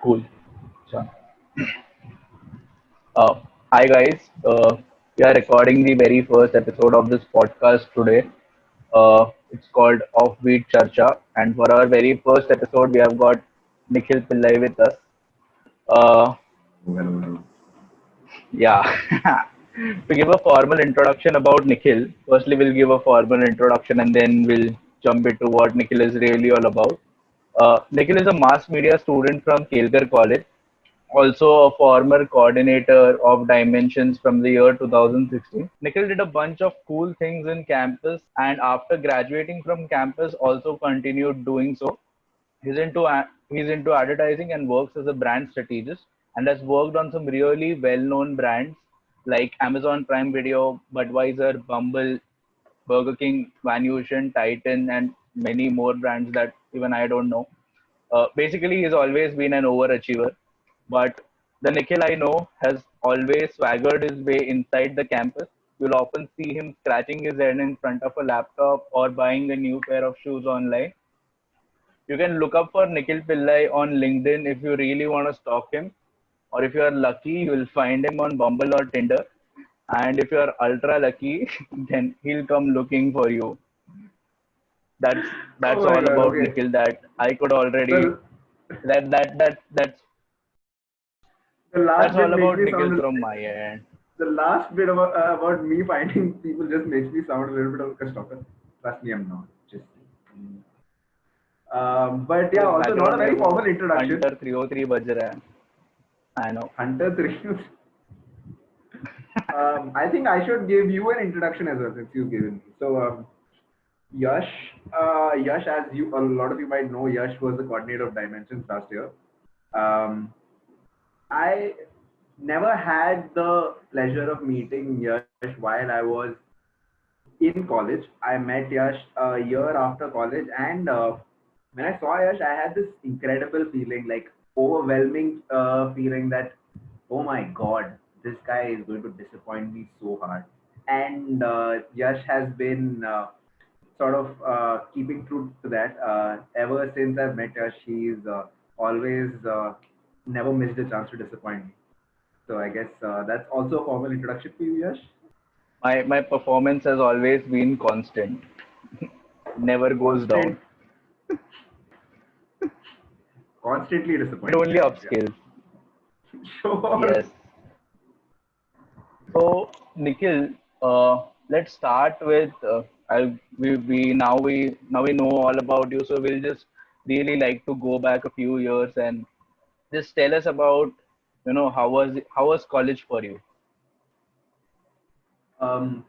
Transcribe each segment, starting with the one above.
Cool. So, uh, hi guys. We are recording the very first episode of this podcast today. It's called Offbeat Charcha, and for our very first episode, we have got Nikhil Pillai with us. Uh, Well, yeah. To give a formal introduction about Nikhil, firstly we'll give a formal introduction and then we'll jump into what Nikhil is really all about. Nikhil is a mass media student from Kelkar College, also a former coordinator of Dimensions from the year 2016. Nikhil did a bunch of cool things in campus, and after graduating from campus, also continued doing so. He's into advertising and works as a brand strategist, and has worked on some really well-known brands like Amazon Prime Video, Budweiser, Bumble, Burger King, Vanuation, Titan, and many more brands that even I don't know. Basically, he's always been an overachiever, but the Nikhil I know has always swaggered his way inside the campus. You'll often see him scratching his head in front of a laptop or buying a new pair of shoes online. You can look up for Nikhil Pillai on LinkedIn if you really want to stalk him, or if you are lucky, you will find him on Bumble or Tinder. And if you are ultra lucky, then he'll come looking for you. That's oh that's my all God. about Okay. Nikhil that I could already The the that's last all bit makes about me Nikhil sound from my end. the last bit about me finding people just makes me sound a little bit of a stalker. Trust me, I'm not. Just but yeah, His also not a background में very वो formal introduction. Hunter 303 बज रहा है. I know. Hunter three. I think I should give you an introduction as well since you've given me. So Yash, Yash, as you a lot of you might know, Yash was the coordinator of Dimensions last year. Um, I never had the pleasure of meeting Yash while I was in college. I met Yash a year after college, and when I saw Yash, I had this incredible feeling, like overwhelming feeling that, oh my God, this guy is going to disappoint me so hard. And Yash has been sort of keeping true to that. Ever since I've met Yash, he's always never missed a chance to disappoint me. So I guess that's also a formal introduction to you, Yash. My performance has always been constant, never goes down. Constant, constantly It disappointing, only that means, yeah. upscales. Sure. Yes. So Nikhil, let's start with we know all about you. So we'll just really like to go back a few years and just tell us about how was college for you? Um,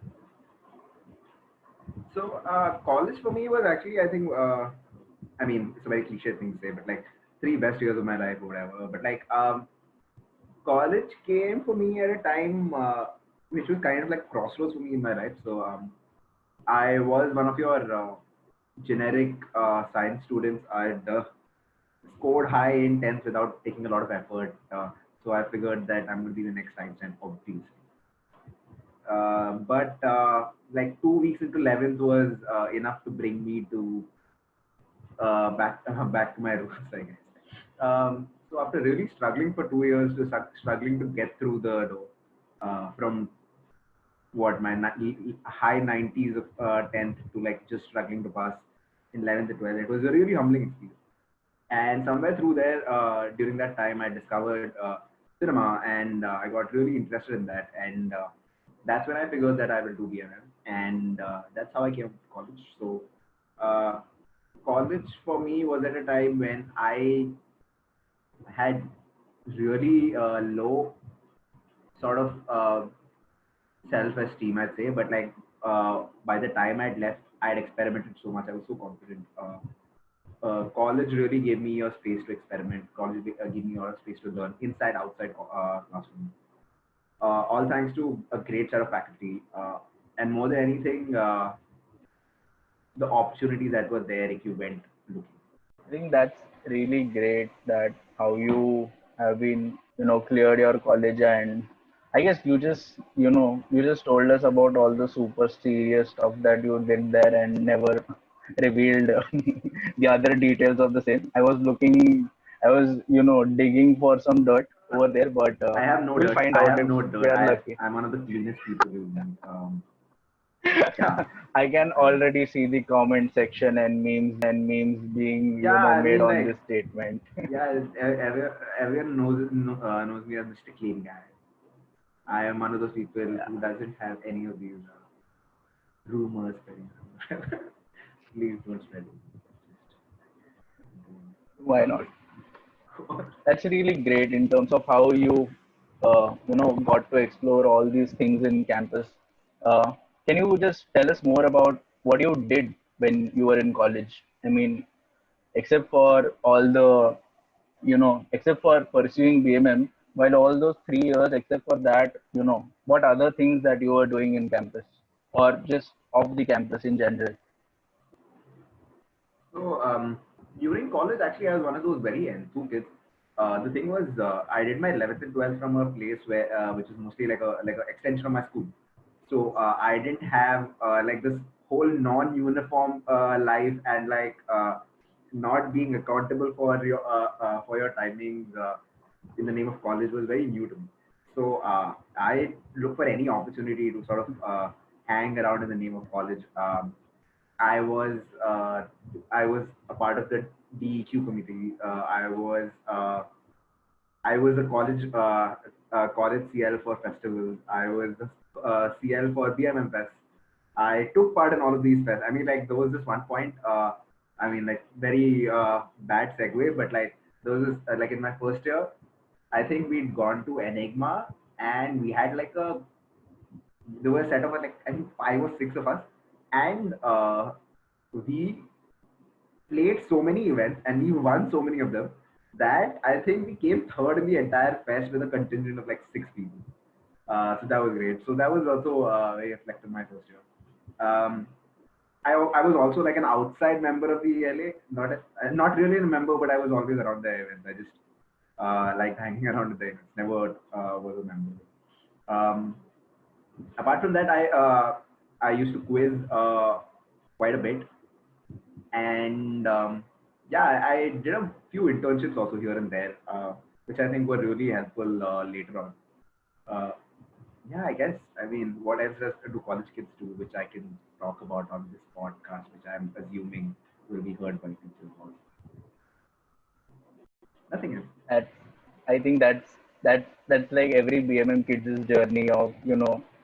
so college for me was actually, I think, I mean, it's a very cliche thing to say, but like three best years of my life or whatever. But like college came for me at a time which was kind of like crossroads for me in my life. So I was one of your generic science students. I'd scored high in 10th without taking a lot of effort. So I figured that I'm going to be the next science and obviously. But like 2 weeks into 11th was enough to bring me to back to my roots, I guess. So after really struggling for 2 years, to struggling to get through the door from what my high 90s of 10th to like just struggling to pass in 11th and 12th, it was a really humbling experience. And somewhere through there, during that time, I discovered cinema, and I got really interested in that. And that's when I figured that I will do BMM, and that's how I came to college. So uh, college for me was at a time when I had really low sort of self-esteem, I'd say. But like by the time I'd left, I'd experimented so much. I was so confident. College really gave me a space to experiment. College gave me a space to learn inside, outside classroom. All thanks to a great set of faculty. And more than anything, the opportunities that were there if you went looking. I think that's really great that how you have been, cleared your college and I guess you just told us about all the super serious stuff that you did there and never revealed the other details of the same. I was looking I was, digging for some dirt over there, but I have no we'll dirt. find I out have if no we dirt. are lucky. I'm one of the cleanest people you'll meet. Yeah. I can Um, already see the comment section and memes being, yeah, I made mean, on like, this statement. yeah, everyone knows me as Mr. Clean Guy. I am one of those people who doesn't have any of these rumors spreading. Please don't spread it. Why not? That's really great in terms of how you, got to explore all these things in campus. Uh, can you just tell us more about what you did when you were in college? I mean, except for all the, except for pursuing BMM, while all those 3 years, except for that, what other things that you were doing in campus or just off the campus in general? So during college, actually, I was one of those very enthu kids. The thing was, I did my 11th and 12th from a place where, which is mostly like a extension of my school. So I didn't have like this whole non-uniform life and like not being accountable for your timings in the name of college was very new to me. So I look for any opportunity to sort of hang around in the name of college. I was uh, I was a part of the DEQ committee. I was a college CL for festivals. I was the CL for BMM Fest. I took part in all of these fests. I mean, like there was this one point. I mean, like very bad segue, but like there was this, like in my first year, I think we'd gone to Enigma and we had like a there were a set of like I think 5 or 6 of us, and we played so many events and we won so many of them that I think we came third in the entire fest with a contingent of like 6 people. So that was great. So that was also very reflective my first year. Um, I was also like an outside member of the ELA, not really a member, but I was always around the events. I just liked hanging around with the events. Never was a member. Um, Apart from that, I used to quiz quite a bit, and yeah, I did a few internships also here and there, which I think were really helpful later on. Uh, yeah, I guess. I mean, what else do college kids do, which I can talk about on this podcast, which I'm assuming will be heard by people also. Nothing else. That's, I think that's like every BMM kids' journey of,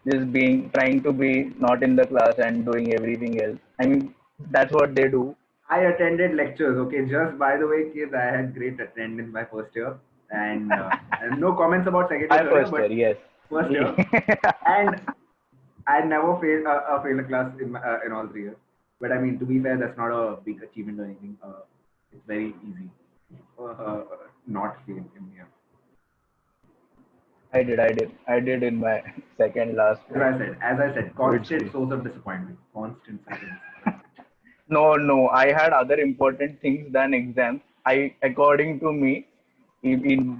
just being trying to be not in the class and doing everything else. I mean, that's what they do. I attended lectures. Okay, just by the way, kids, I had great attendance my first year, and no comments about second year, My third year, first year, but yes. first year, and I never failed a class in all 3 years. But I mean, to be fair, that's not a big achievement or anything. It's very easy. Not failing in here. I did in my second last year. As I said, So it's constant source of disappointment. Constant source of disappointment. no. I had other important things than exams. According to me,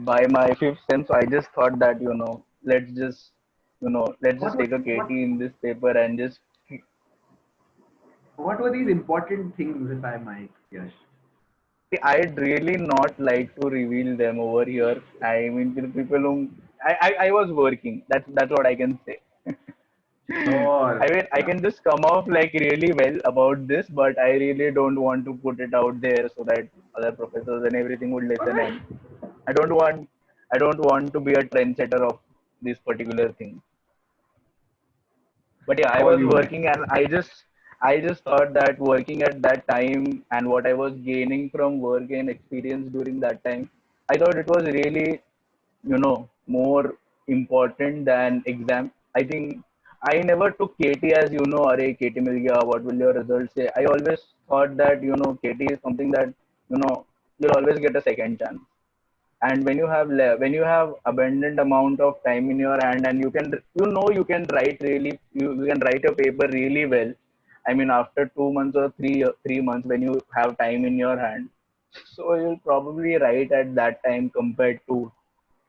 by my fifth sense, I just thought that, let's What just was take a what KT in this paper and just. what were these important things, if I might, Yash? I'd really not like to reveal them over here. I mean, to the people whom I was working. That's what I can say. I Sure. mean, I Yeah. can just come off like really well about this, but I really don't want to put it out there so that other professors and everything would listen. And I don't want, I don't want to be a trendsetter of this particular thing. But yeah, I All was you, man. working, and I just thought that working at that time and what I was gaining from work and experience during that time, I thought it was really, more important than exam. I think I never took KT as, array KT mil gaya, what will your results say? I always thought that, KT is something that, you'll always get a second chance. And when you have abundant amount of time in your hand, and you can write really, you can write a paper really well. I mean, after 2 months or 3 months, when you have time in your hand, so you'll probably write at that time compared to,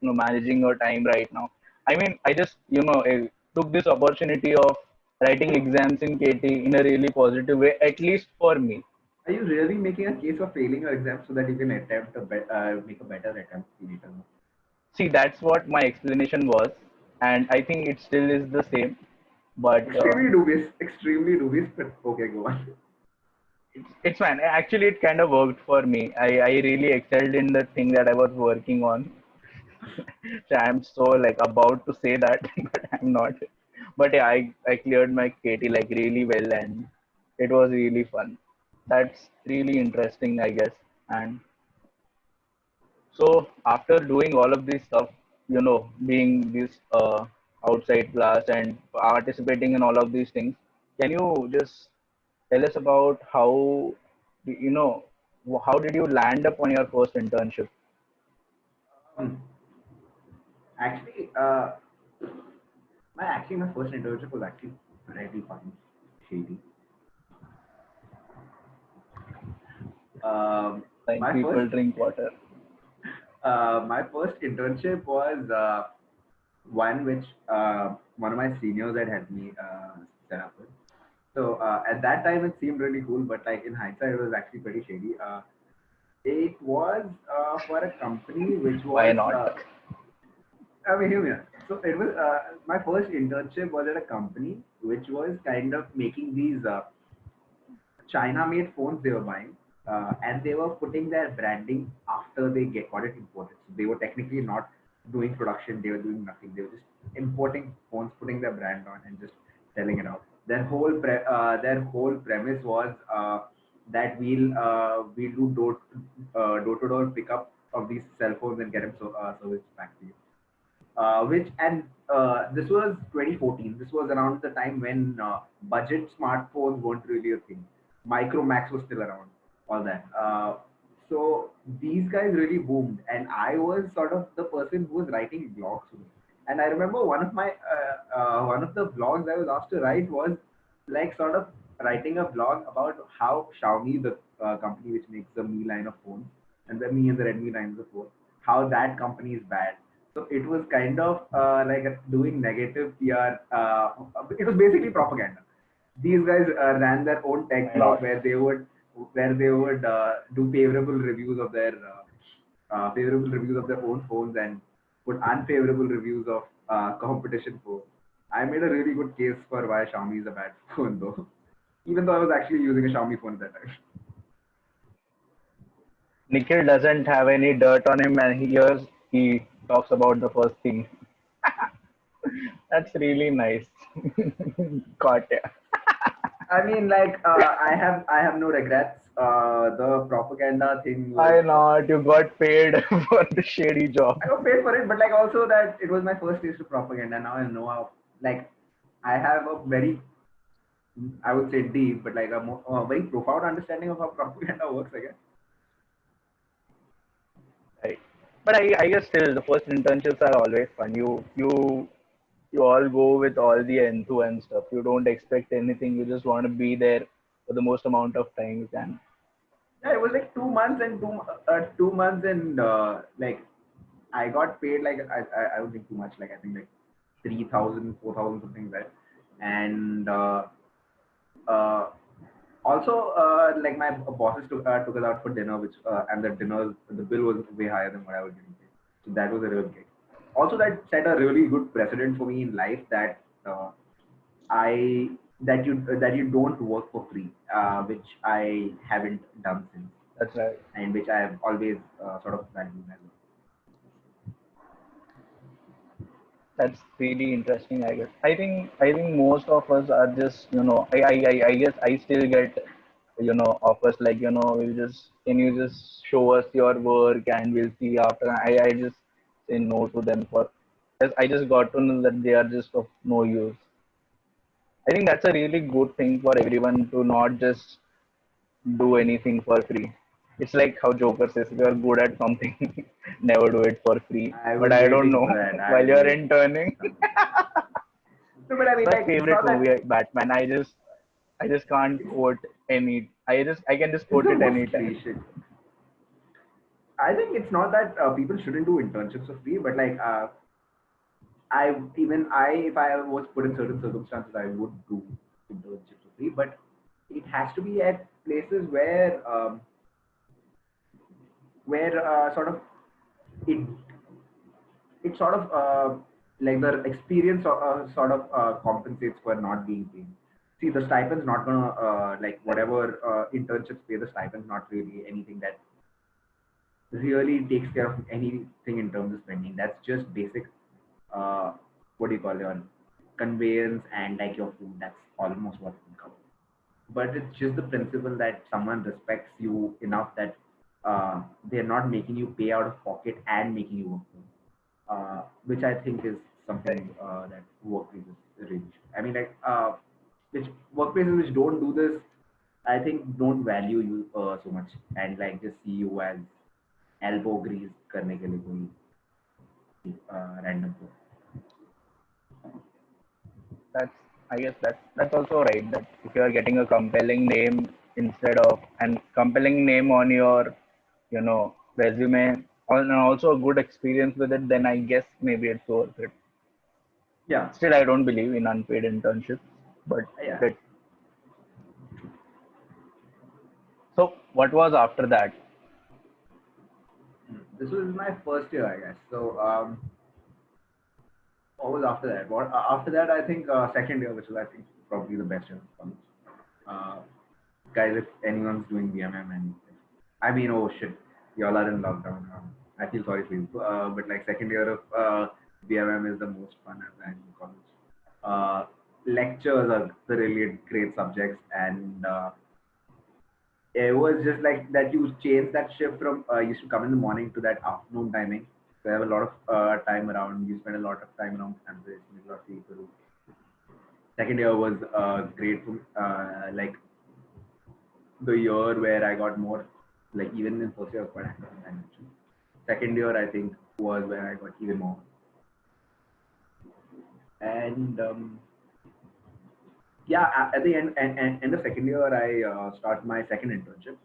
managing your time right now. I mean, I just, took this opportunity of writing exams in KT in a really positive way, at least for me. Are you really making a case of failing your exam so that you can attempt make a better attempt later? See, that's what my explanation was, and I think it still is the same. But Extremely dubious. Extremely dubious. But okay, go on. it's fine. Actually, it kind of worked for me. I really excelled in the thing that I was working on. So I'm so like about to say that, but I'm not. But yeah, I cleared my KT like really well, and it was really fun. That's really interesting, I guess. And so after doing all of this stuff, being this outside class and participating in all of these things, can you just tell us about you know, how did you land up on your first internship? Um, actually, my first internship was actually pretty fun, shady. Like My first people drink water. my first internship was one which one of my seniors had helped me set up with. So at that time it seemed really cool, but like in hindsight it was actually pretty shady. It was for a company which Why was not? I mean, hear me out. So it was my first internship was at a company which was kind of making these China-made phones they were buying, and they were putting their branding after they got it imported. So they were technically not doing production; they were doing nothing. They were just importing phones, putting their brand on, and just selling it out. Their whole premise was that we'll do door to door pickup of these cell phones and get them serviced back to you. Which and This was 2014. This was around the time when budget smartphones weren't really a thing. Micromax was still around, all that. So these guys really boomed, and I was sort of the person who was writing blogs for me. And I remember one of the blogs I was asked to write was like sort of writing a blog about how Xiaomi, the company which makes the Mi line of phones, and the Mi and the Redmi lines of phones, how that company is bad. So it was kind of doing negative PR. It was basically propaganda. These guys ran their own tech Why blog not? where they would do favorable reviews of their own phones and put unfavorable reviews of competition phones. I made a really good case for why Xiaomi is a bad phone though, even though I was actually using a Xiaomi phone at that time. Nikhil doesn't have any dirt on him, and here he talks about the first thing. That's really nice. Got ya. I mean, I have no regrets. The propaganda thing was Why not? You got paid for the shady job. I got paid for it, but like also that it was my first taste of propaganda. Now I know how like I have a very I would say deep, but like a very profound understanding of how propaganda works. I guess. Right. But I guess still the first internships are always fun. You all go with all the enthu and stuff. You don't expect anything. You just want to be there for the most amount of time you can. Yeah, it was like 2 months and 2 months and I got paid like I would think too much like I think like 3,000, 4,000 something like that, and uh, also like my bosses took us out for dinner, which and the bill was way higher than what I was getting paid, so that was a real gig. Also, that set a really good precedent for me in life that I that you don't work for free, which I haven't done since, That's right. and which I have always sort of valued as well. That's really interesting, I guess. I think most of us are just, I guess I still get, offers like, we'll just, can you just show us your work and we'll see after. I just say no to them for, because I just got to know that they are just of no use. I think that's a really good thing for everyone to not just do anything for free. It's like how Joker says, if you're good at something, never do it for free. I But was I don't waiting know, for that. I while was you're waiting interning. for something. No, but I mean, My like, it's favorite not that movie, Batman. I just can't it's quote any. I can just it's quote the it most anytime. cliche. I think it's not that people shouldn't do internships for free, but like if I was put in certain circumstances, I would do internships for free, but it has to be at places where sort of it it sort of like the experience sort of compensates for not being paid. See, the stipend's not gonna like whatever internships pay the stipend's not really anything that really takes care of anything in terms of spending. That's just basic, uh, what do you call it, conveyance and like your food. That's almost what it covers. But it's just the principle that someone respects you enough that they're not making you pay out of pocket and making you work for them. Which I think is something that workplaces really should. I mean, like, which workplaces which don't do this, I think don't value you so much and like just see you as elbow grease करने के लिए कोई random person. That's, I guess that's also right. That if you are getting a compelling name instead of and compelling name on your, resume, and also a good experience with it, then I guess maybe it's worth it. Yeah, Still, I don't believe in unpaid internships, but yeah. it. So, what was after that? This was my first year, I guess. So, what was after that? What after that? I think second year, which was I think probably the best year of college. Uh, Guys, if anyone's doing BMM and I mean, oh shit, y'all are in lockdown. I feel sorry for you. But like second year of BMM is the most fun I've had in college. Lectures are the really great subjects, and it was just like that. You change that shift from used to come in the morning to that afternoon timing. So you have a lot of time around. You spend a lot of time around campus, meet a lot of people. Second year was great for like the year where I got more, like even in first year, I was quite active in dimension. Second year, I think, was where I got even more. And yeah, at the end of second year, I start my second internship,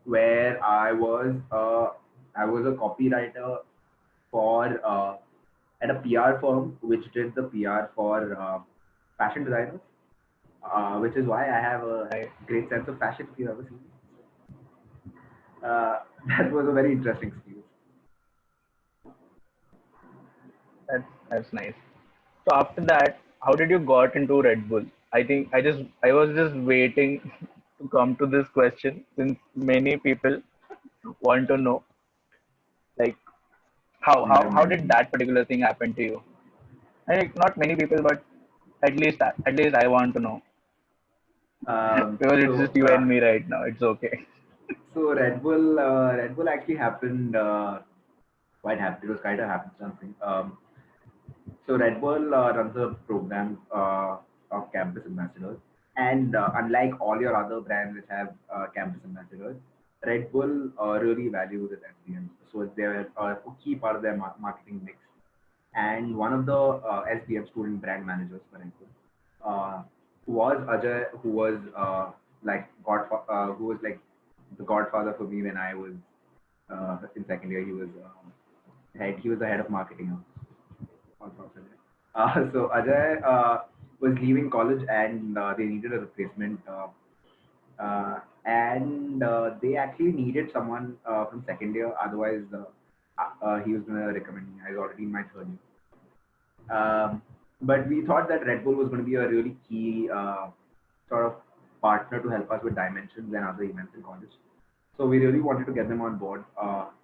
where I was a copywriter for at a PR firm which did the PR for fashion designers, which is why I have a I, great sense of fashion if you've ever seen me. That was a very interesting experience. that's nice. So after that, how did you got into Red Bull? I was just waiting to come to this question since many people want to know, like, Never how mind. did that particular thing happen to you? I think not many people, but at least I want to know Um, because it's so just you uh, and me right now. It's okay. so Red Bull actually happened quite happy. It was kind of happenstance thing. So Red Bull runs a program of campus ambassadors, and unlike all your other brands which have campus ambassadors, Red Bull really values its SBMs. So they're a key part of their marketing mix. And one of the SBM student brand managers for Red Bull was Ajay, who was who was like the godfather for me when I was in second year. He was he was the head of marketing all sorts of it. So Ajay was leaving college and they needed a replacement. And they actually needed someone from second year. Otherwise, he was going to recommend me. I was already in my third year. But we thought that Red Bull was going to be a really key sort of partner to help us with dimensions and other events in college. So we really wanted to get them on board.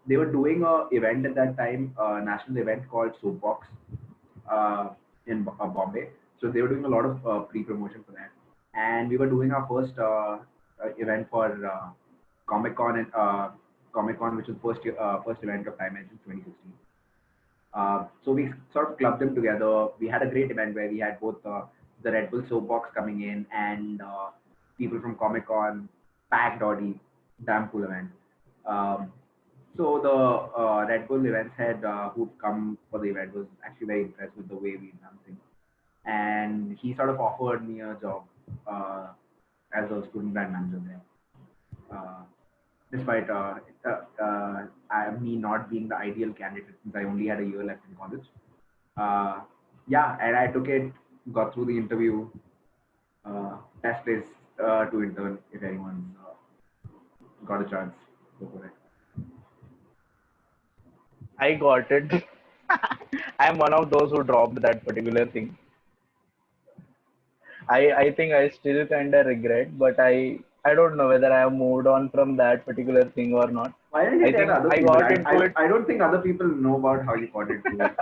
They were doing a event at that time, a national event called Soapbox uh, in Bombay. So they were doing a lot of pre-promotion for that, and we were doing our first event for Comic Con and Comic Con, which was first event of Dimensions 2016. So we sort of clubbed them together. We had a great event where we had both the Red Bull Soapbox coming in and people from Comic Con, packed Audi, damn cool event. Um, so the Red Bull events head who'd come for the event was actually very impressed with the way we done things, and he sort of offered me a job uh, as a student brand manager there. Uh, Despite me not being the ideal candidate since I only had a year left in college. Uh, yeah, and I took it, got through the interview. Best place to intern if anyone's got a chance, go for it. I got it. I'm one of those who dropped that particular thing. I think I still kind of regret, but I don't know whether I have moved on from that particular thing or not. Why didn't you I tell think other I people? got into it. I don't think other people know about how you got into it,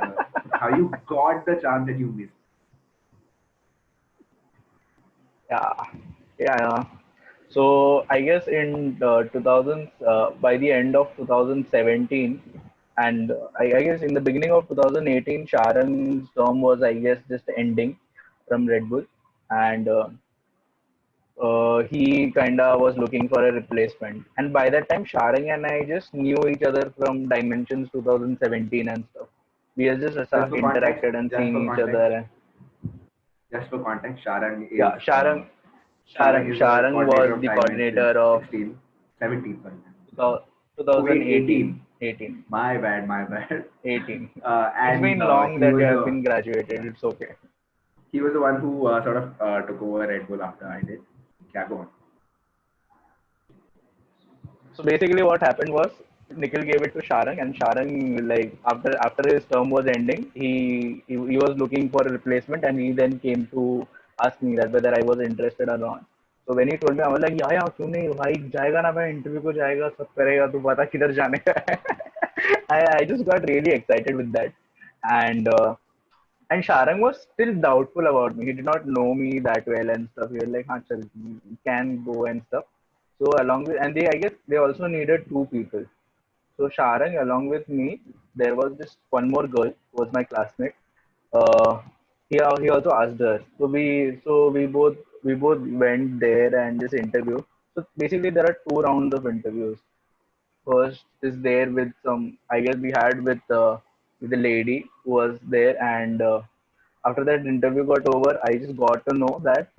how you got the chance that you missed. Yeah, yeah. So I guess in 2000s, by the end of 2017, and I guess in the beginning of 2018, Sharon's term was, I guess, just ending from Red Bull, and he kind of was looking for a replacement. And by that time, Sharang and I just knew each other from Dimensions 2017 and stuff. We had just Just for context, interacted and just for seeing each context, other. just for context, Yeah, Sharang is the Sharang coordinator was of the Dimensions coordinator of 16, 17, sorry. Oh, wait, 2018. 18. 18. My bad, my bad. 18. It's And been long he that you was have been graduated. It's okay. the one who sort of took over Red Bull after I did. Yeah, go on. So basically, what happened was Nikhil gave it to Sharang, and Sharang, like after his term was ending, he was looking for a replacement, and he then came to ask me that whether I was interested or not. So when he told me, I was like, yeah, क्यों नहीं भाई जाएगा ना मैं interview को जाएगा सब करेगा तू बता किधर जाने का है. I just got really excited with that, and and Sharang was still doubtful about me. He did not know me that well and stuff. He was like, "Haan, chal, you can go and stuff." So along with, and they, I guess they also needed two people. So Sharang, along with me, there was just one more girl who was my classmate. Uh, he also asked her. So we both went there and just interviewed. So basically, there are two rounds of interviews. First is there with some, I guess we had with the lady who was there, and after that interview got over, I just got to know that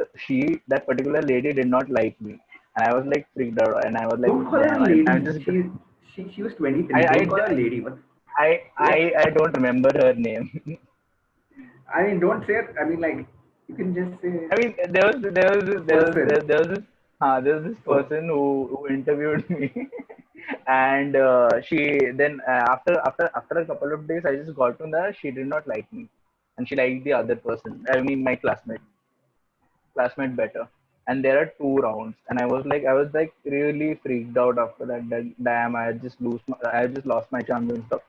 that particular lady did not like me, and I was like freaked out, and I was like, Don't call her a damn, I'm lady. just She was 23. I Don't call her a lady. What? I don't remember her name. I mean, don't say it. I mean, like, you can just say I mean, person. there was this Oh, person who interviewed me, and she then after a couple of days, I just got to know that she did not like me, and she liked the other person. I mean, my classmate better. And there are two rounds, and I was like really freaked out after that. That damn, I just lost my chance and stuff.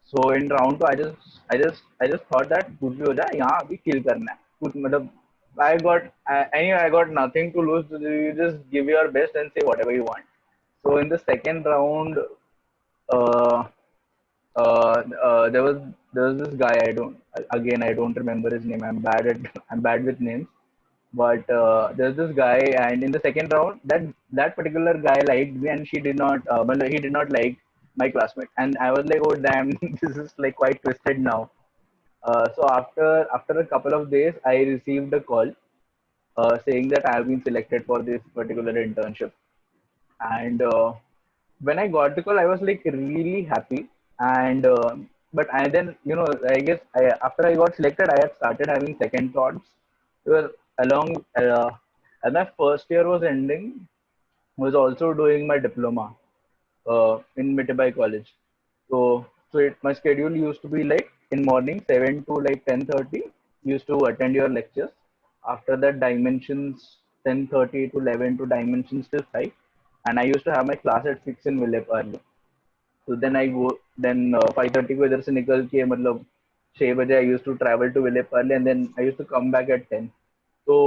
So in round two, I just thought that कुछ भी हो जाए यहाँ अभी kill करना है. कुछ मतलब anyway I got nothing to lose. You just give your best and say whatever you want. So in the second round, uh, there was this guy. I don't remember his name. I'm bad with names. But there's this guy, and in the second round, that particular guy liked me, and he did not like my classmate. And I was like, oh damn, this is like quite twisted now. So after a couple of days, I received a call saying that I have been selected for this particular internship. And when I got the call, I was like really happy. And but I then I guess after I got selected, I had started having second thoughts. Well, along as my first year was ending, I was also doing my diploma in Mitibai College. My schedule used to be like in morning 7 to like 10:30. Used to attend your lectures. After that, dimensions 10:30 to 11 to dimensions till 5, and I used to have my class at 6 in Vileparle. So then I go then 5:30 को इधर से निकल के मतलब 6 बजे I used to travel to Vileparle, and then I used to come back at 10. So,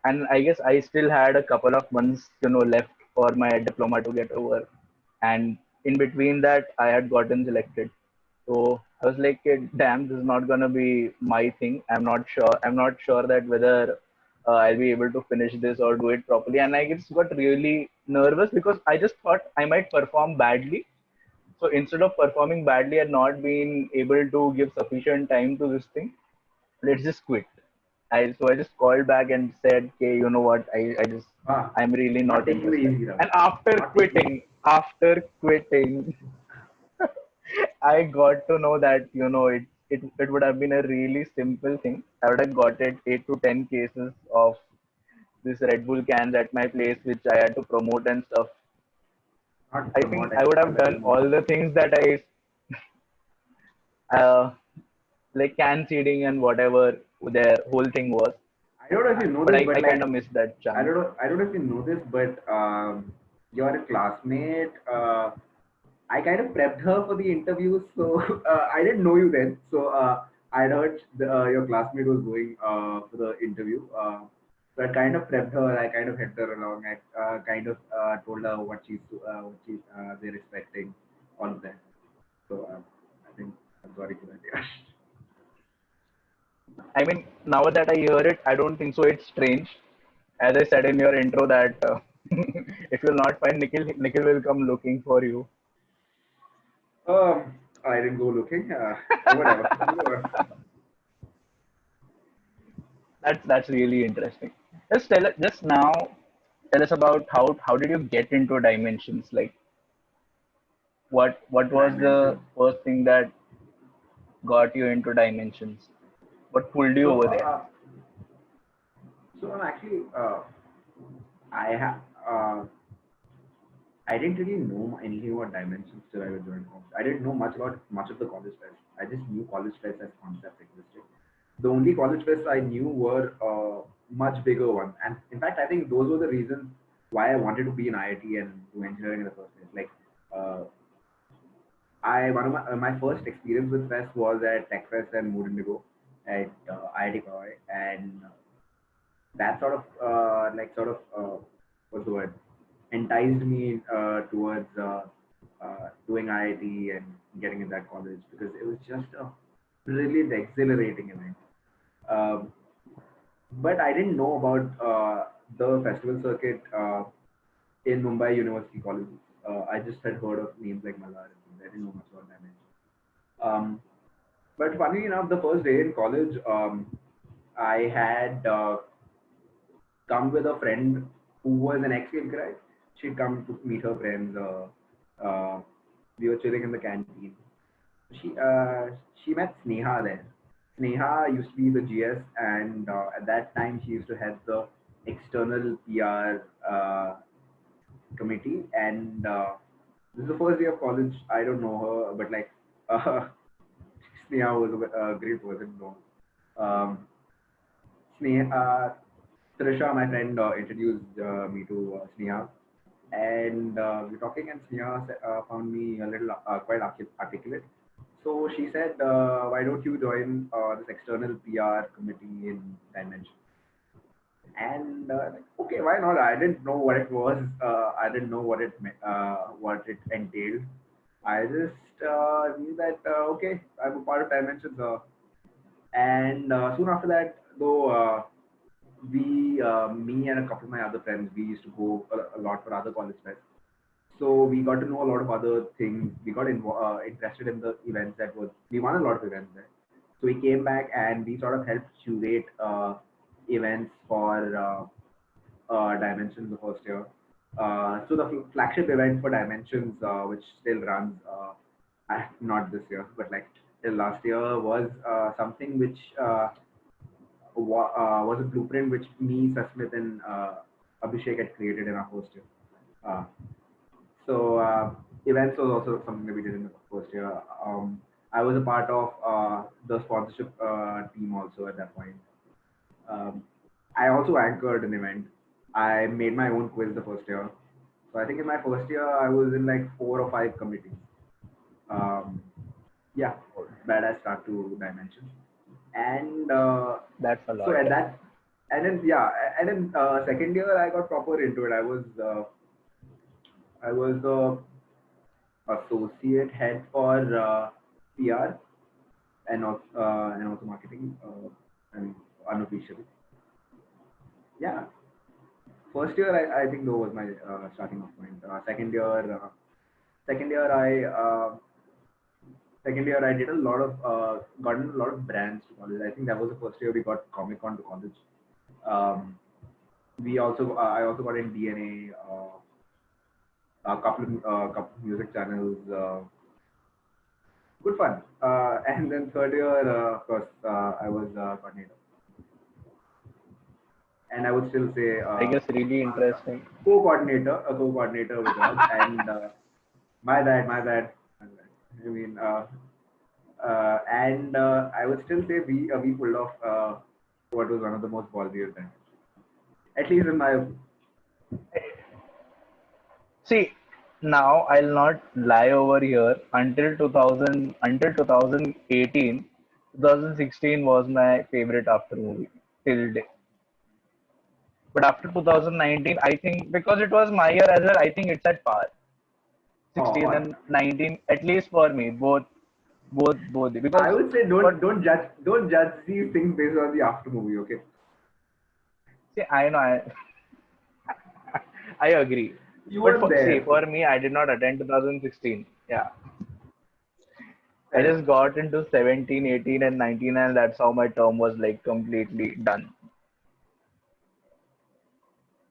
and I guess I still had a couple of months, left for my diploma to get over. And in between that, I had gotten selected. So I was like, damn, this is not gonna be my thing. I'm not sure that whether I'll be able to finish this or do it properly. And I just got really nervous because I just thought I might perform badly. So instead of performing badly and not being able to give sufficient time to this thing, let's just quit. I just called back and said, okay, you know what? ah, I'm really not not taking the interested. easy route. And Not taking. after quitting, I got to know that it would have been a really simple thing. I would have got it 8 to 10 cases of this Red Bull cans at my place, which I had to promote and stuff. Not I think promote I would have external. done all the things that uh, like can seeding and whatever their whole thing was. I don't know if you know But this, I but kind of like, missed that chance. I don't know if you know this, but your classmate, I kind of prepped her for the interview, so I didn't know you then. So I'd heard your classmate was going for the interview. So I kind of prepped her. I kind of helped her along. I kind of told her what she's they're expecting, all of that. So I think I'm sorry for that. Yeah. I mean, now that I hear it, I don't think so. It's strange. As I said in your intro, that if you'll not find Nikhil, Nikhil will come looking for you. I didn't go looking. Whatever. That's really interesting. Just now. Tell us about how did you get into dimensions? Like what was the Dimensions. first thing that got you into dimensions? What pulled you So, over there? so I'm actually, I have, I didn't really know anything about dimensions till I was joined college. I didn't know much about much of the college fest. I just knew college fest as concept existed. The only college fests I knew were much bigger ones, and in fact, I think those were the reasons why I wanted to be in IIT and do engineering in the first place. Like, uh, I one of my first experience with fest was at Tech Fest and Mood Indigo at IIT Powai, and that sort of what's the word, enticed me towards doing IIT and getting in that college because it was just a brilliant, exhilarating event. Um, but I didn't know about the festival circuit in Mumbai University College. I just had heard of names like Malhar. I didn't know much about them. But funny enough, the first day in college, I had come with a friend who was an ex guy. She'd come to meet her friends. We were chilling in the canteen. She met Sneha there. Sneha used to be the GS, and at that time she used to head the external PR committee. And this is the first day of college. I don't know her, but like Sneha was a great person. No, um, Sneha, Trisha, my friend, introduced me to Sneha, and we're talking, and Sneha found me a little quite articulate. So she said, "Why don't you join this external PR committee in Dimension?" And like, okay, why not? I didn't know what it was. I didn't know what it entailed. I just knew that okay, I'm a part of Dimensions, and soon after that, though, me and a couple of my other friends, we used to go a lot for other college fest. So we got to know a lot of other things. We got interested in the events that was. We won a lot of events there. So we came back and we sort of helped curate events for Dimensions the first year. So the flagship event for Dimensions, which still runs, not this year, but like till last year, was something which was a blueprint which me, Sasmit, and Abhishek had created in our first year. Uh, so events was also something that we did in the first year. I was a part of the sponsorship team also at that point. Um, I also anchored an event. I made my own quiz the first year. So I think in my first year I was in like 4 or 5 committees. Um, yeah, badass start to Dimensions. And That's a so lot. at that, and then yeah, and then second year I got proper into it. I was the associate head for PR and also marketing. And unofficially, yeah. First year I think though was my starting off point. Second year I did a lot of gotten a lot of brands to college. I think that was the first year we got Comic Con to college. Um, we also I also got in DNA, couple of music channels. Good fun. And then third year, of course, I was coordinator. and I would still say I guess really interesting. a co-coordinator with us, and my bad, my bad, my bad. I mean, and I would still say we pulled off what was one of the most ballsiest times, at least in my opinion. See, now I'll not lie over here. Until 2018, 2016 was my favorite after movie till day. But after 2019, I think because it was my year as well, I think it's at par. Oh, 16 and 19, at least for me, both. I Because would say what don't judge these things based on the after movie. Okay, see, I know I agree. you But weren't see, there. for me, I did not attend 2016. Yeah, I Fair enough. just got into 17, 18, and 19, and that's how my term was like completely done.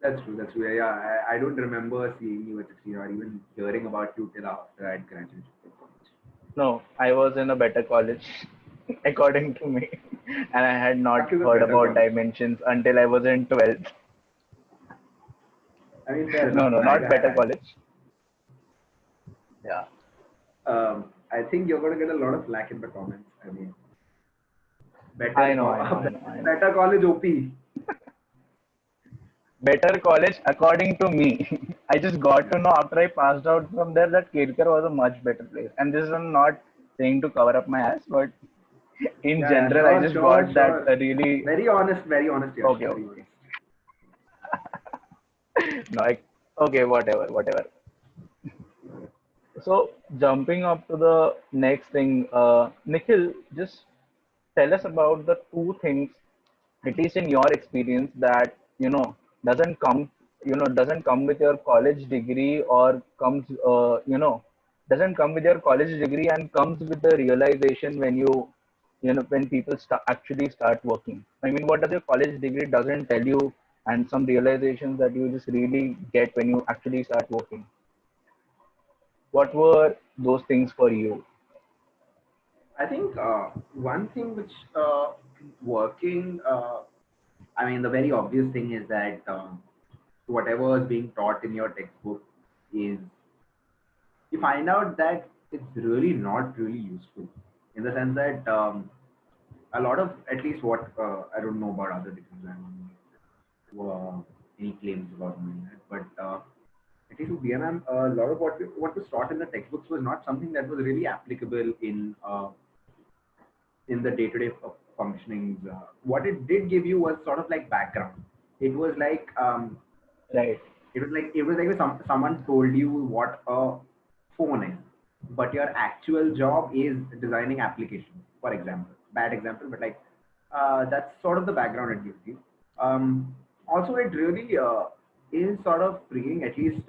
That's true. That's true. Yeah, I don't remember seeing you at 16 or even hearing about you till after I'd graduated from college. No, I was in a better college, according to me, and I had not What is a heard better about college? dimensions until I was in 12th. I mean, fair No, enough. no, not better college. Yeah, I think you're going to get a lot of flack in the comments. I mean, I know, I know, I know, I know. better college OP. Better college, according to me. I just got to know after I passed out from there that Kirkar was a much better place. And this is I'm not saying to cover up my ass, but in Yeah, yeah, general, I sure, just sure, got that sure. really Very honest, Yash. okay, Very okay. honest. No, okay, whatever. So jumping up to the next thing, Nikhil, just tell us about the two things, at least in your experience, that doesn't come, doesn't come with your college degree or comes, doesn't come with your college degree and comes with the realization when when people actually start working. I mean, what does your college degree doesn't tell you, and some realizations that you just really get when you actually start working. What were those things for you? I think one thing which working, I mean, the very obvious thing is that whatever is being taught in your textbook is, you find out that it's really not really useful in the sense that a lot of, at least what I don't know about other degrees, I don't know any claims about doing that, but at least with BMM, a lot of what was taught in the textbooks was not something that was really applicable in the day-to-day functionings. What it did give you was sort of like background. It was like Right, if someone told you what a phone is, but your actual job is designing applications. For example, bad example, but like that's sort of the background it gives you. Also, it really is sort of freeing, at least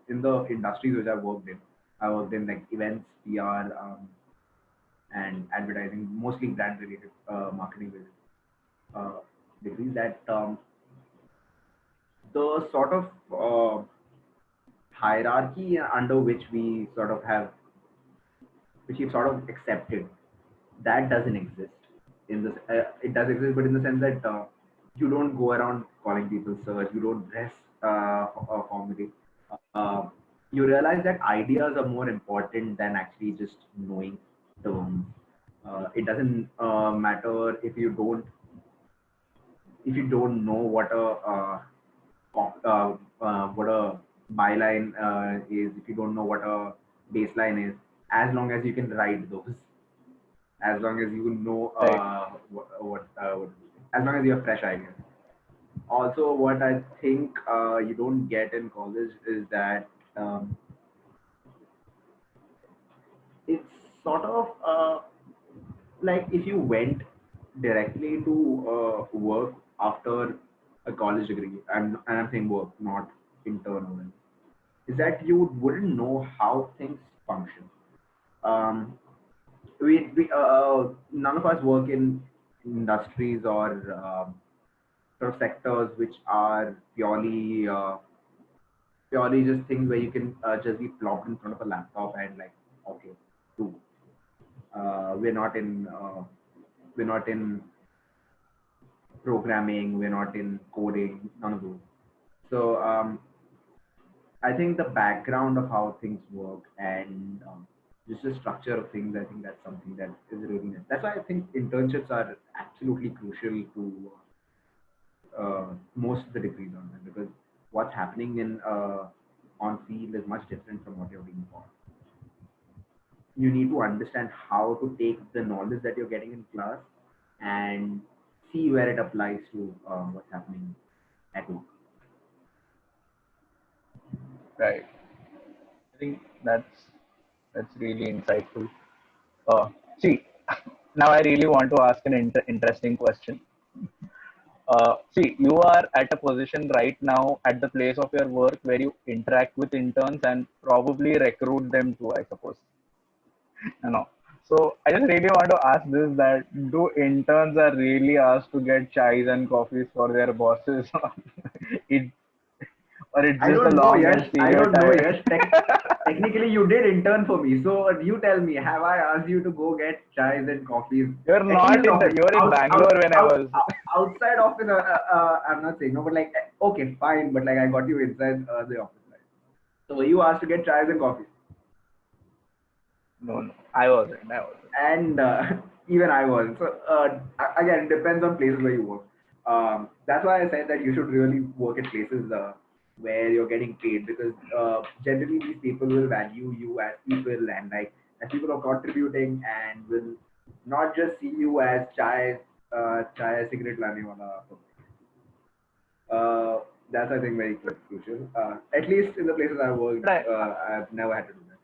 in the industries which I worked in. I worked in like events, PR, and advertising, mostly brand related, marketing related degrees. That the sort of hierarchy under which we sort of have, which we've sort of accepted, that doesn't exist. In this, it does exist, but in the sense that you don't go around calling people sirs, you don't dress formally. Uh, you realize that ideas are more important than actually just knowing terms. It doesn't matter if you don't know what a byline is, if you don't know what a baseline is, as long as you can write those, as long as you know right. as long as you have fresh ideas. Also, what I think you don't get in college is that it's sort of like if you went directly to work after a college degree, and I'm saying work, not internal, is that you wouldn't know how things function. Um, we none of us work in industries or sort of sectors which are purely just things where you can just be plopped in front of a laptop and like, okay, do. Uh, we're not in uh, we're not in programming, we're not in coding, none of those. So I think the background of how things work and just the structure of things, I think that's something that is really nice. That's why I think internships are absolutely crucial to most of the degrees on them, because what's happening in on field is much different from what you're being taught. You need to understand how to take the knowledge that you're getting in class and see where it applies to what's happening at work. Right. I think that's really insightful. See, now I really want to ask an interesting question. See, you are at a position right now at the place of your work where you interact with interns and probably recruit them too, I suppose. You know. So I just really want to ask this: that do interns are really asked to get chais and coffees for their bosses, it, or it's I just a don't know, long and Yash. I don't know, stereotype? Yash. Technically, you did intern for me. So you tell me, have I asked you to go get chais and coffees? You're At least not in in the. office. You're in Bangalore when I was. Outside office, I'm not saying no, but like, okay, fine. But like, I got you inside the office, right? So were you asked to get chais and coffees? No, no, I wasn't. I wasn't. And even I was. So again, it depends on places where you work. That's why I said that you should really work at places where you're getting paid, because generally these people will value you as people, and like as people are contributing, and will not just see you as chai cigarette lane wala. Uh, that's I think very crucial. At least in the places I worked, But I've never had to do that.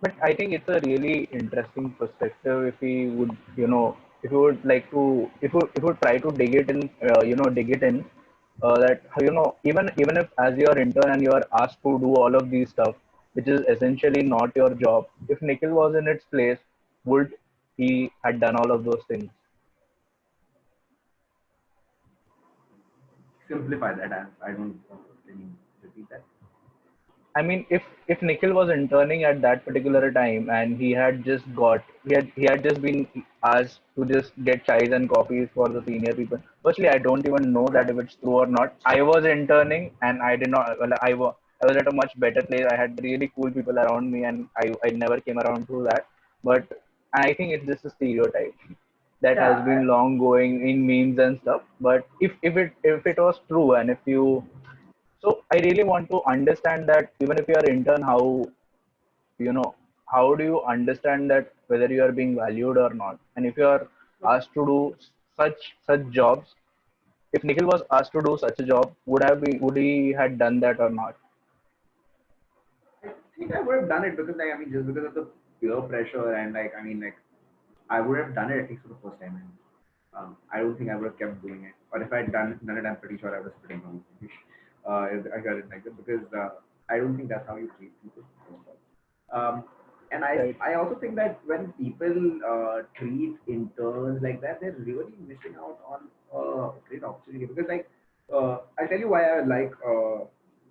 but I think it's a really interesting perspective if we would, if you would like to, if you would try to dig it in, dig it in, that even if as your intern and you are asked to do all of these stuff, which is essentially not your job. If Nikhil was in its place, would he had done all of those things? Simplify that. I don't. Can you repeat that? I mean, if Nikhil was interning at that particular time and he had just been asked to just get chais and coffees for the senior people. Firstly, I don't even know that if it's true or not. I was interning and I did not. Well, I was at a much better place. I had really cool people around me, and I never came around to that. But I think it's just a stereotype that has Yeah, been long going in memes and stuff. But if it was true, and if you so I really want to understand that even if you are intern, you know how do you understand that whether you are being valued or not? And if you are asked to do such jobs, if Nikhil was asked to do such a job, would he had done that or not? I think I would have done it because, like, I mean, just because of the peer pressure, and like, I mean, like, I would have done it at least for the first time. And I don't think I would have kept doing it. Or if I had done it, I'm pretty sure I was pretty wrong. If I got it like that, because I don't think that's how you treat people. Um, and Right. I also think that when people treat interns like that, they're really missing out on a great opportunity. Because, like, I'll tell you why I like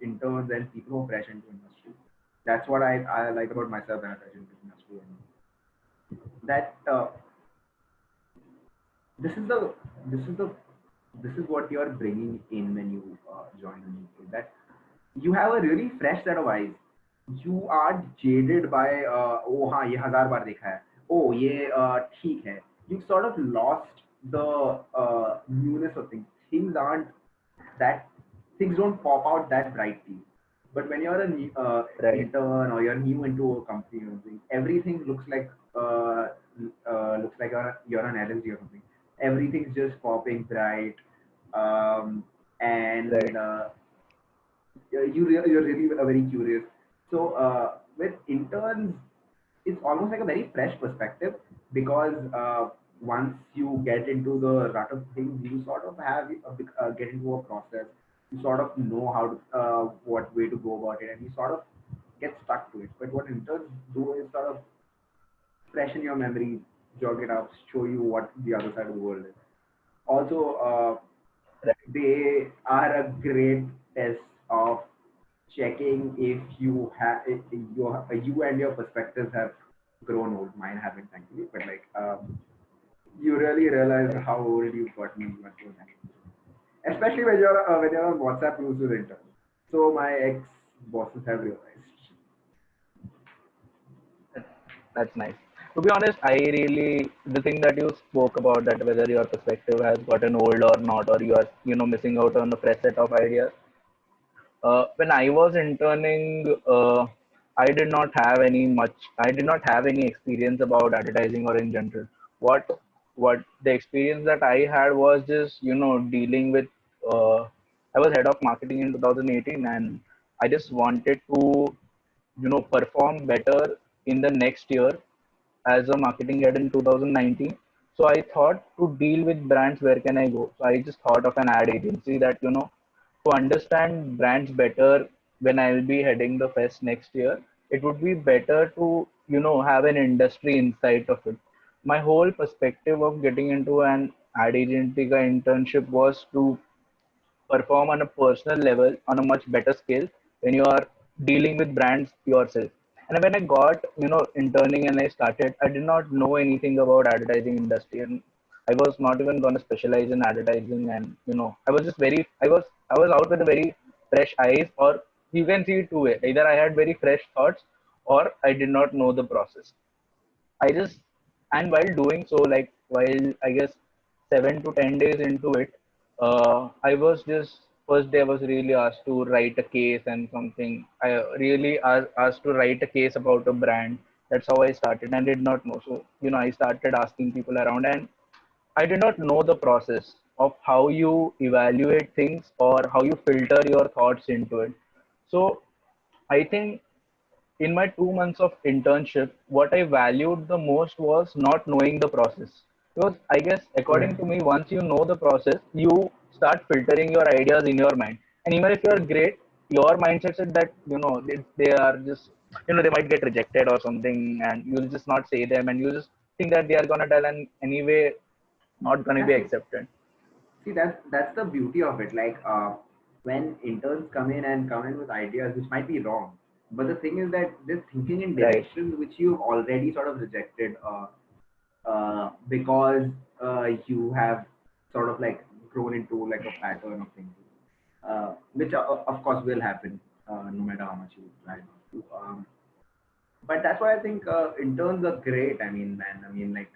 interns and people who are fresh into industry. That's what I like about myself when I fresh into industry. And that this is the this is the this is what you are bringing in when you join a new field. That you have a really fresh set of eyes. You are jaded by oh हाँ ये 1000 बार देखा है, oh ये ठीक है. You sort of lost the newness of things. That things don't pop out that brightly. But when you're a new, Right. intern, or you're new into a company or something, everything looks like you're an LSD or something. Everything's just popping bright, and Right. you're really very curious. So with interns, it's almost like a very fresh perspective, because once you get into the rut of things, you sort of get into a process. You sort of know how to what way to go about it, and you sort of get stuck to it. But what interns do is sort of freshen your memory, jog it up, show you what the other side of the world is. Also, Right. they are a great test of checking if you and your perspectives have grown old. Mine haven't, thankfully, but like You really realize how old you've gotten when you're hanging. Especially when you're on WhatsApp groups with interns. So my ex bosses have realized. That's nice. To be honest, I really the thing that you spoke about, that whether your perspective has gotten old or not, or you are missing out on a fresh set of ideas. When I was interning, I did not have any much. I did not have any experience about advertising or in general. What the experience that I had was just dealing with. I was head of marketing in 2018, and I just wanted to perform better in the next year as a marketing head in 2019. So I thought to deal with brands, where can I go? So I just thought of an ad agency that, to understand brands better when I'll be heading the fest next year, it would be better to, have an industry insight of it. My whole perspective of getting into an ad agency internship was to perform on a personal level on a much better scale when you are dealing with brands yourself. And when I got, interning and I started, I did not know anything about advertising industry, and I was not even going to specialize in advertising. And I was just I was out with a very fresh eyes, or you can see it two way. Either I had very fresh thoughts, or I did not know the process. I just, and while doing so, like while I guess 7 to 10 days into it, I was just first day I was really asked to write a case and something. I really asked to write a case about a brand. That's how I started, and did not know. So I started asking people around, and I did not know the process of how you evaluate things or how you filter your thoughts into it. So I think in my 2 months of internship, what I valued the most was not knowing the process. Because I guess, according Correct. to me, once you know the process, you start filtering your ideas in your mind. And even if you're great, your mindset is that, they are just, they might get rejected or something, and you'll just not say them, and you just think that they are going to tell, and anyway, not going to be That's accepted. See, that's the beauty of it. Like when interns come in with ideas which might be wrong, but the thing is that they're thinking in Right, directions which you've already sort of rejected because you have sort of like grown into like a pattern of thinking, which of course will happen no matter how much you try not to. But that's why I think interns are great. I mean, man, I mean, like.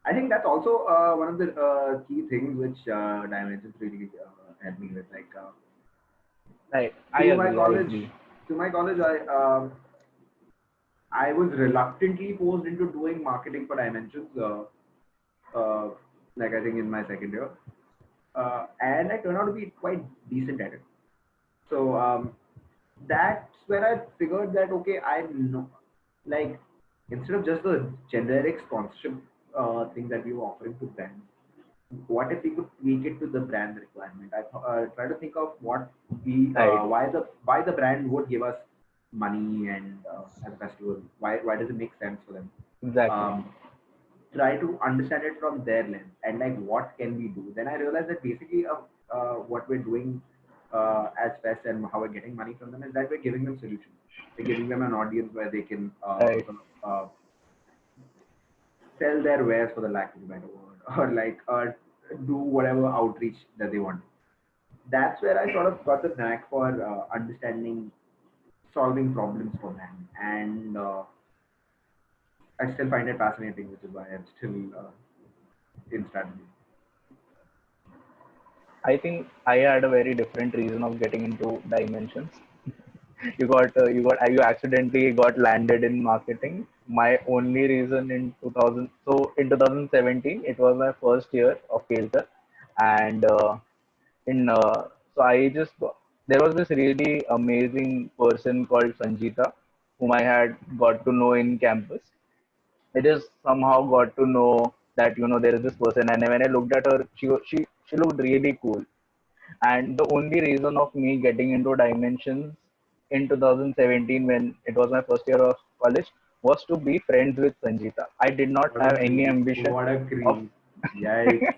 I think that's also one of the key things which Dimensions really helped me with. Like right. I through my agree. I college, agree. through my college, I was reluctantly forced into doing marketing for Dimensions. Uh, like I think in my second year, and I turned out to be quite decent at it. So that's where I figured that okay, I know, like instead of just the generic sponsorship thing that we were offering to brands, what if we could tweak it to the brand requirement? I try to think of what we Right. why the brand would give us money and as a festival. Why does it make sense for them? Exactly. Um, Try to understand it from their lens and like what can we do. Then I realized that basically what we're doing as Fest and how we're getting money from them is that we're giving them solutions. We're giving them an audience where they can Right. sell their wares for the lack of a better word, or like do whatever outreach that they want. That's where I sort of got the knack for understanding solving problems for them, and I still find it fascinating, which is why I'm still in strategy. I think I had a very different reason of getting into Dimensions. You accidentally got landed in marketing. My only reason in 2000, so in 2017, it was my first year of Kelkar, and in so I just there was this really amazing person called Sanjita, whom I had got to know in campus. I just somehow got to know that there is this person, and when I looked at her, she looked really cool. And the only reason of me getting into Dimensions in 2017, when it was my first year of college, was to be friends with Sanjita. I did not What a have any creep! ambition What a of creep! Yikes!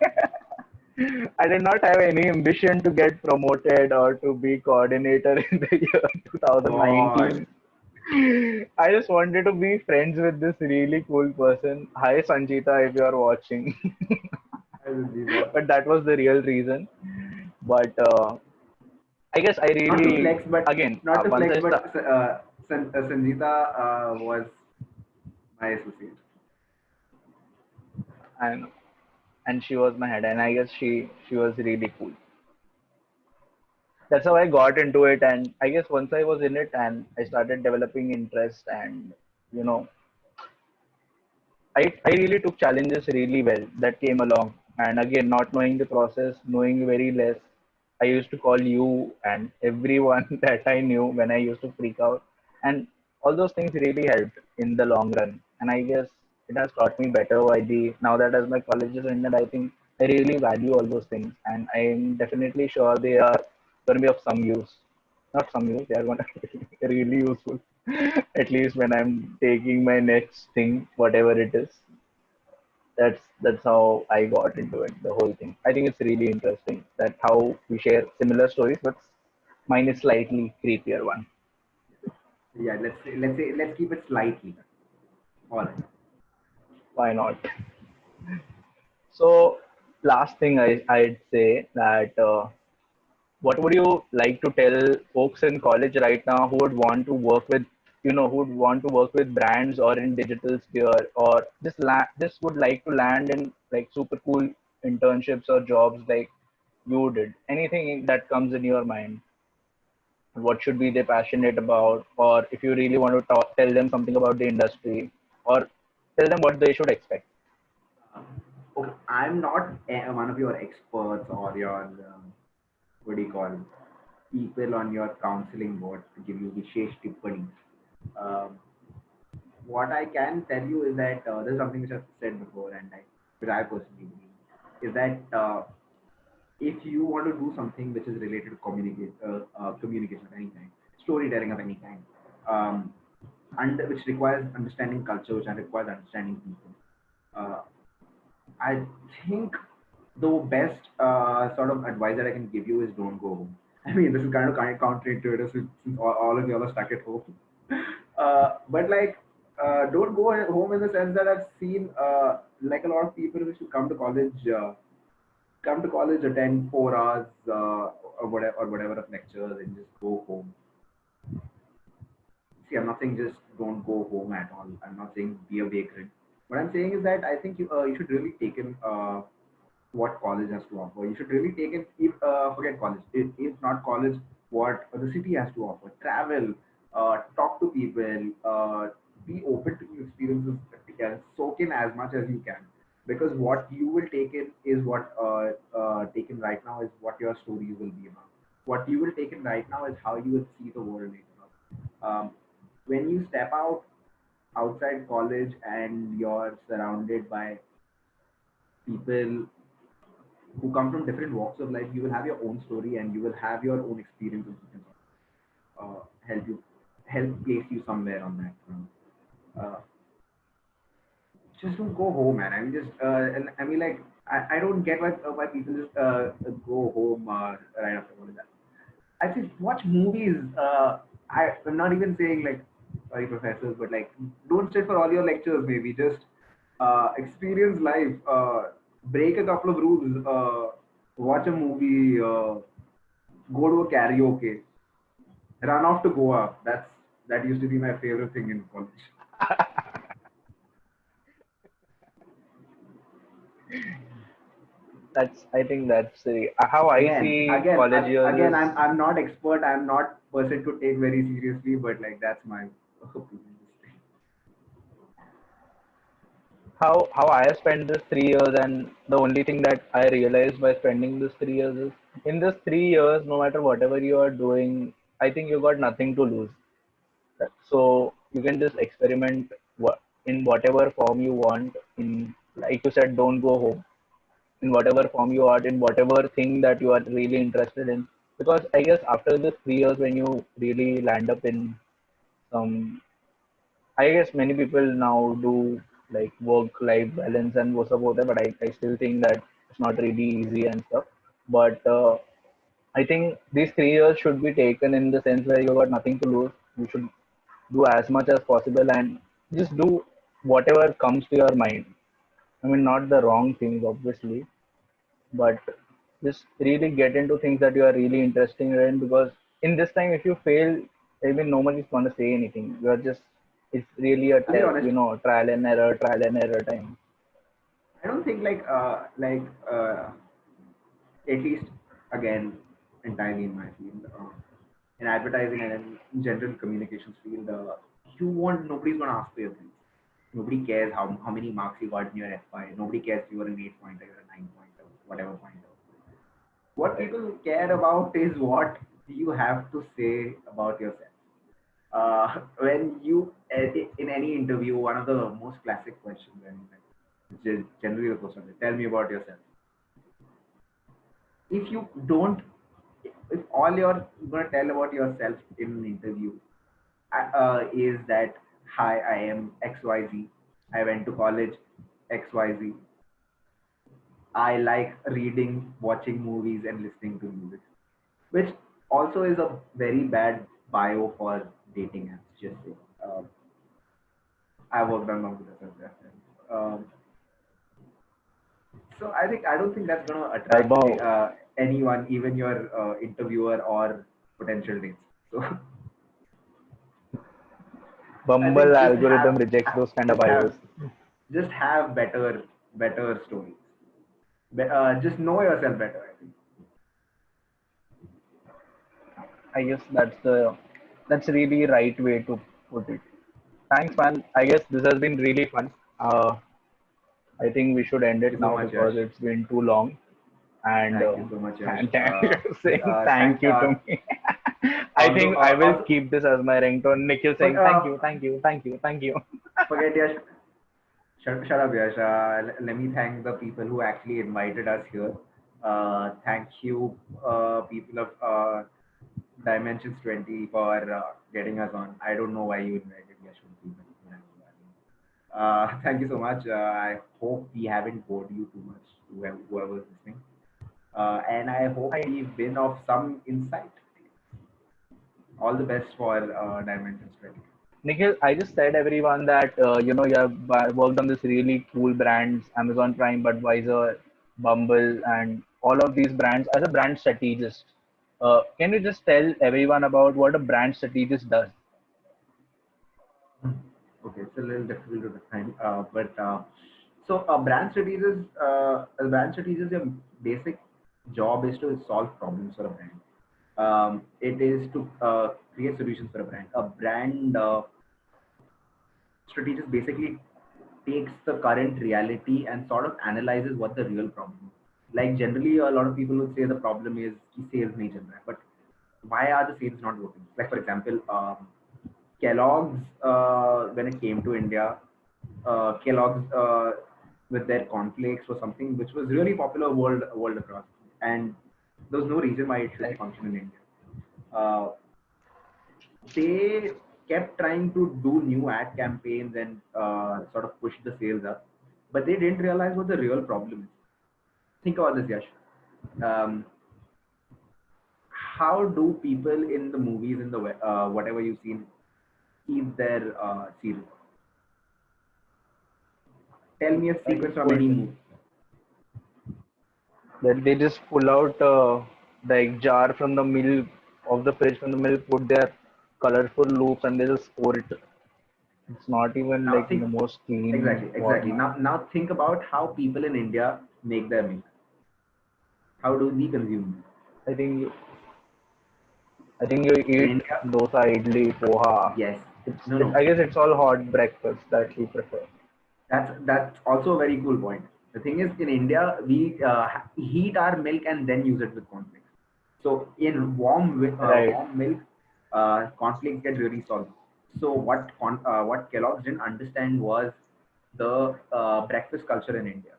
I did not have any ambition to get promoted or to be coordinator in the year God, 2019. I just wanted to be friends with this really cool person. Hi Sanjita, if you are watching. I will be there. But that was the real reason. But I guess I Not to really, flex, but again, not to once flex, I but start, Sanjita was my associate. and she was my head, and I guess she was really cool. That's how I got into it, and I guess once I was in it, and I started developing interest, and you know, I really took challenges really well that came along. And again, not knowing the process, knowing very less, I used to call you and everyone that I knew when I used to freak out. And all those things really helped in the long run. And I guess it has taught me better by the now that as my college is ended, I think I really value all those things. And I'm definitely sure they are going to be of some use. Not some use, they are going to be really useful. At least when I'm taking my next thing, whatever it is. That's how I got into it, the whole thing. I think it's really interesting that how we share similar stories, but mine is slightly creepier one. Yeah, let's keep it slightly. All right. Why not? So last thing I'd say that what would you like to tell folks in college right now who would want to work with, who would want to work with brands or in digital sphere, or just would like to land in like super cool internships or jobs like you did? Anything that comes in your mind? What should be they passionate about, or if you really want to tell them something about the industry, or tell them what they should expect? Okay, I'm not one of your experts or your what do you call people on your counseling board to give you Vishesh Tippani. Um, what I can tell you is that this is something which I've said before, and which I personally believe is that if you want to do something which is related to communication of any kind, storytelling of any kind, um, and which requires understanding culture, which requires understanding people. Uh, I think the best sort of advice that I can give you is don't go home. I mean, this is kind of counterintuitive since all of y'all are stuck at home. But like, don't go home in the sense that I've seen like a lot of people who should come to college, attend 4 hours or whatever of lectures, and just go home. See, I'm not saying just don't go home at all. I'm not saying be a vagrant. What I'm saying is that I think you should really take in what college has to offer. You should really take in, if forget college, if not college, what the city has to offer. Travel, talk to people, be open to new experiences, soak in as much as you can. Because what you will take in is what taken right now is what your stories will be about. What you will take in right now is how you will see the world later on. When you step outside college and you're surrounded by people who come from different walks of life, you will have your own story and you will have your own experiences which can help you help place you somewhere on that front. Uh, just don't go home, man. I mean, and I mean, like, I don't get why people just go home right after college. I just watch movies. I'm not even saying like, sorry, professors, but like, don't sit for all your lectures. Maybe just experience life. Break a couple of rules. Watch a movie. Go to a karaoke. Run off to Goa. That used to be my favorite thing in college. I think that's how I see college years Again, is I'm not expert. I'm not person to take very seriously, but like that's my opinion. how I have spent this 3 years, and the only thing that I realized by spending this 3 years is in this 3 years, no matter whatever you are doing, I think you got nothing to lose. So you can just experiment in whatever form you want. In like you said, don't go home. In whatever form you are, in whatever thing that you are really interested in. Because I guess after the 3 years, when you really land up in some, I guess many people now do like work-life balance and what's about that, but I still think that it's not really easy and stuff. But I think these 3 years should be taken in the sense where you got nothing to lose. You should do as much as possible and just do whatever comes to your mind. I mean, not the wrong things, obviously, but just really get into things that you are really interested in, because in this time, if you fail, I mean, nobody's going to say anything. You are just, it's really a I'll be honest. trial and error time. I don't think at least again entirely in my field, in advertising and in general communications field, nobody's gonna ask for your grades. Nobody cares how many marks you got in your FY. Nobody cares if you were an 8 pointer, you're a 9 pointer, whatever pointer. What Right. people care about is what you have to say about yourself. When you in any interview, one of the most classic questions, and generally the question is, tell me about yourself. If you don't, if all you're going to tell about yourself in an interview is that, hi, I am XYZ, I went to college XYZ, I like reading, watching movies, and listening to music, which also is a very bad bio for dating apps. Just say, I worked on computer science. So I don't think that's going to attract Vaibhav, anyone, even your interviewer or potential dates. So I Bumble think algorithm rejects those kind of just have bios. just have better stories. Just know yourself better. I think. I guess that's really right way to put it. Thanks, man. I guess this has been really fun. I think we should end Thank it you so now much, Yash. because it's been too long. And Thank you so much, Yash. and you're saying thank Thank you to me. I also think I will also keep this as my ringtone. Nikhil for, saying thank you, thank you, thank you, thank you. forget Yash. Shut up, Yash. Let me thank the people who actually invited us here. Thank you, people of Dimensions 20 for getting us on. I don't know why you invited Yash. Thank you so much. I hope we haven't bored you too much, whoever's listening. And I hope I we've been of some insight. All the best for Dimensions 20. Nikhil, I just said everyone that you have worked on this really cool brands, Amazon Prime, Budweiser, Bumble, and all of these brands as a brand strategist. Can you just tell everyone about what a brand strategist does? Okay, it's a little difficult to define, but so a brand strategist, your basic job is to solve problems for a brand. It is to create solutions for a brand. A brand strategist basically takes the current reality and sort of analyzes what the real problem is. Like generally, a lot of people would say the problem is कि sales नहीं चल रहा है, but why are the sales not working? Like for example, Kellogg's when it came to India, Kellogg's with their cornflakes was something which was really popular world across, and there was no reason why it shouldn't Right. function in India. Uh, they kept trying to do new ad campaigns and sort of push the sales up, but they didn't realize what the real problem is. Think about this, Yash. Um, how do people in the movies, in the whatever you've seen, keep their cereal? Tell me a Like sequence from pull, any movie. that they just pull out the jar from the milk of the fridge from the milk, put their colorful loops, and they just pour it. It's not even Now like in the think most clean exactly. format. Now think about how people in India make their milk. How do we consume milk? I think I think you In eat India? dosa, idli, poha. Yes. It's No, it, no. I guess it's all hot breakfast that we prefer. That's also a very cool point. The thing is, in India, we heat our milk and then use it with cornflakes. So in Right, warm milk, cornflakes get really salty. So what Kellogg's didn't understand was the breakfast culture in India,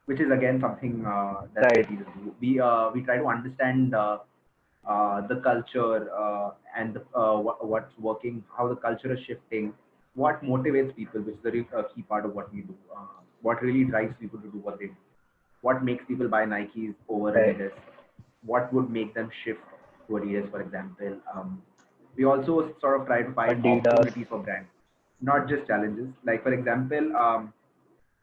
which is again something that right, strategists do. We try to understand the culture and what's working, how the culture is shifting, what motivates people, which is the key part of what we do. What really drives people to do what they do? What makes people buy Nikes over right. Adidas? What would make them shift to Adidas, for example? We also sort of try to find Adidas. opportunities for brands, not just challenges. Like for example,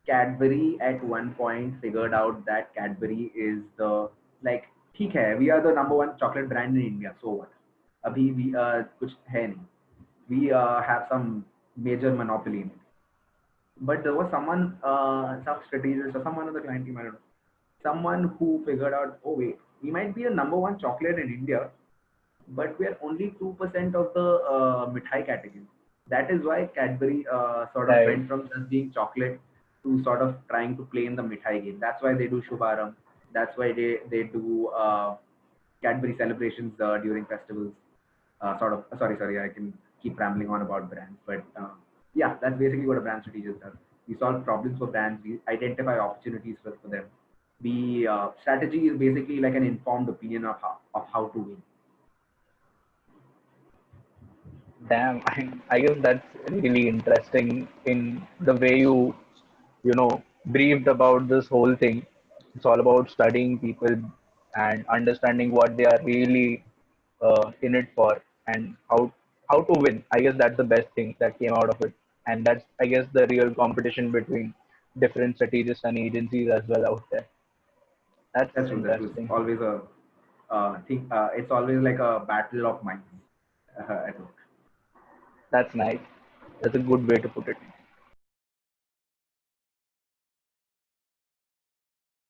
Cadbury at one point figured out that Cadbury is the, like, ठीक है, we are the number one chocolate brand in India, so what? अभी we कुछ है नहीं. We have some major monopoly in it. But there was someone, some strategist or someone on the client team, I don't know, someone who figured out, oh wait, we might be the number one chocolate in India, but we are only 2% of the mithai category. That is why Cadbury sort of Right. went from just being chocolate to sort of trying to play in the mithai game. That's why they do Shubharam. That's why they do Cadbury celebrations during festivals. Sort of, sorry, I can keep rambling on about brands, but yeah, that's basically what a brand strategist does. We solve problems for brands, we identify opportunities for them. The strategy is basically like an informed opinion of how to win. Damn, I guess that's really interesting in the way you briefed about this whole thing. It's all about studying people and understanding what they are really in it for and how to win. I guess that's the best thing that came out of it, and that's I guess the real competition between different strategists and agencies as well out there. That's That's true. That's true. It's interesting. always a thing. It's always like a battle of minds at work. That's nice. That's a good way to put it.